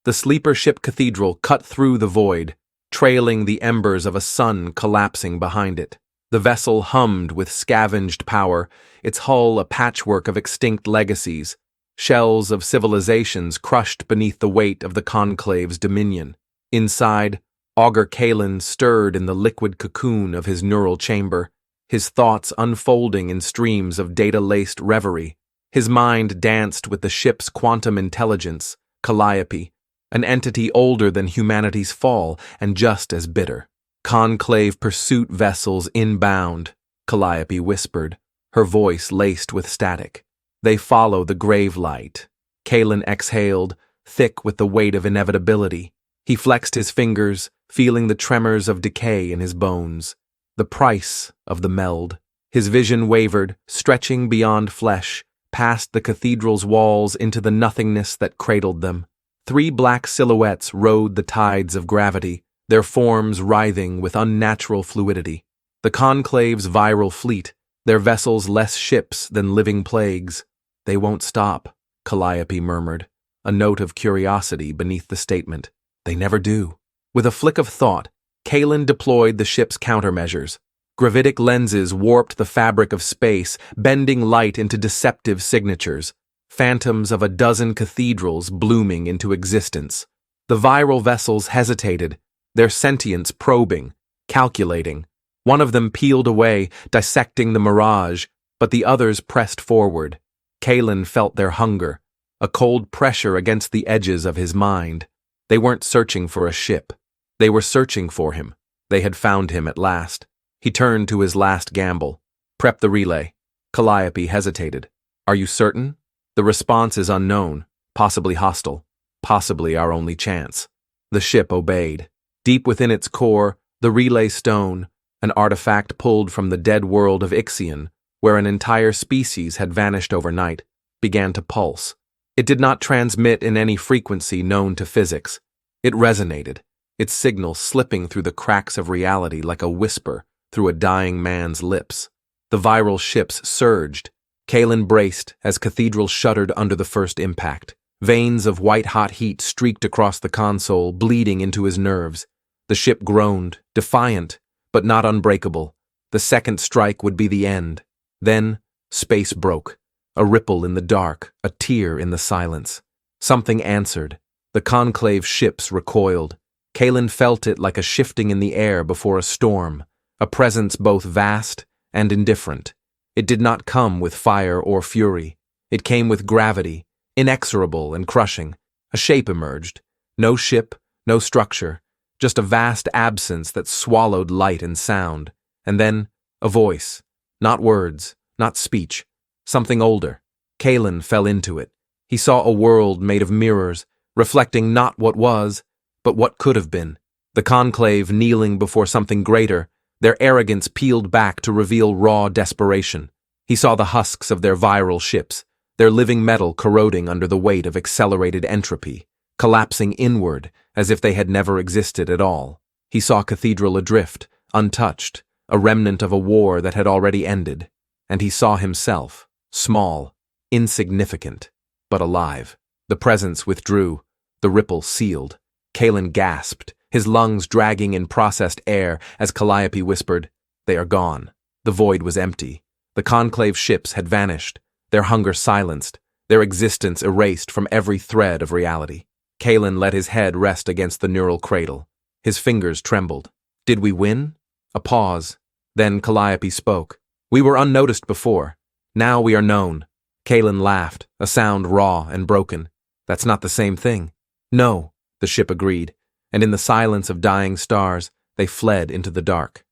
The sleeper ship Cathedral cut through the void, trailing the embers of a sun collapsing behind it. The vessel hummed with scavenged power, its hull a patchwork of extinct legacies, shells of civilizations crushed beneath the weight of the Conclave's dominion. Inside, Augur Kalen stirred in the liquid cocoon of his neural chamber, his thoughts unfolding in streams of data-laced reverie. His mind danced with the ship's quantum intelligence, Calliope, an entity older than humanity's fall and just as bitter. Conclave pursuit vessels inbound, Calliope whispered, her voice laced with static. They follow the grave light. Kalen exhaled, thick with the weight of inevitability. He flexed his fingers, feeling the tremors of decay in his bones. The price of the meld. His vision wavered, stretching beyond flesh, past the cathedral's walls into the nothingness that cradled them. 3 black silhouettes rode the tides of gravity, their forms writhing with unnatural fluidity. The Conclave's viral fleet, their vessels less ships than living plagues. They won't stop, Calliope murmured, a note of curiosity beneath the statement. They never do. With a flick of thought, Kalen deployed the ship's countermeasures. Gravitic lenses warped the fabric of space, bending light into deceptive signatures. Phantoms of a dozen cathedrals blooming into existence. The viral vessels hesitated, their sentience probing, calculating. One of them peeled away, dissecting the mirage, but the others pressed forward. Kalen felt their hunger, a cold pressure against the edges of his mind. They weren't searching for a ship. They were searching for him. They had found him at last. He turned to his last gamble. Prep the relay. Calliope hesitated. Are you certain? The response is unknown, possibly hostile, possibly our only chance. The ship obeyed. Deep within its core, the relay stone, an artifact pulled from the dead world of Ixion, where an entire species had vanished overnight, began to pulse. It did not transmit in any frequency known to physics. It resonated, its signal slipping through the cracks of reality like a whisper through a dying man's lips. The viral ships surged. Kalen braced as Cathedral shuddered under the first impact. Veins of white-hot heat streaked across the console, bleeding into his nerves. The ship groaned, defiant, but not unbreakable. The second strike would be the end. Then, space broke. A ripple in the dark, a tear in the silence. Something answered. The Conclave ships recoiled. Kalen felt it like a shifting in the air before a storm, a presence both vast and indifferent. It did not come with fire or fury. It came with gravity, inexorable and crushing. A shape emerged. No ship, no structure, just a vast absence that swallowed light and sound. And then, a voice. Not words, not speech. Something older. Kalen fell into it. He saw a world made of mirrors, reflecting not what was, but what could have been. The Conclave kneeling before something greater, their arrogance peeled back to reveal raw desperation. He saw the husks of their viral ships, their living metal corroding under the weight of accelerated entropy, collapsing inward as if they had never existed at all. He saw Cathedral adrift, untouched, a remnant of a war that had already ended. And he saw himself, small, insignificant, but alive. The presence withdrew, the ripple sealed. Kalen gasped, his lungs dragging in processed air as Calliope whispered, "They are gone." The void was empty. The Conclave ships had vanished, their hunger silenced, their existence erased from every thread of reality. Kalen let his head rest against the neural cradle. His fingers trembled. Did we win? A pause. Then Calliope spoke. We were unnoticed before. Now we are known. Kalen laughed, a sound raw and broken. That's not the same thing. No, the ship agreed, and in the silence of dying stars, they fled into the dark.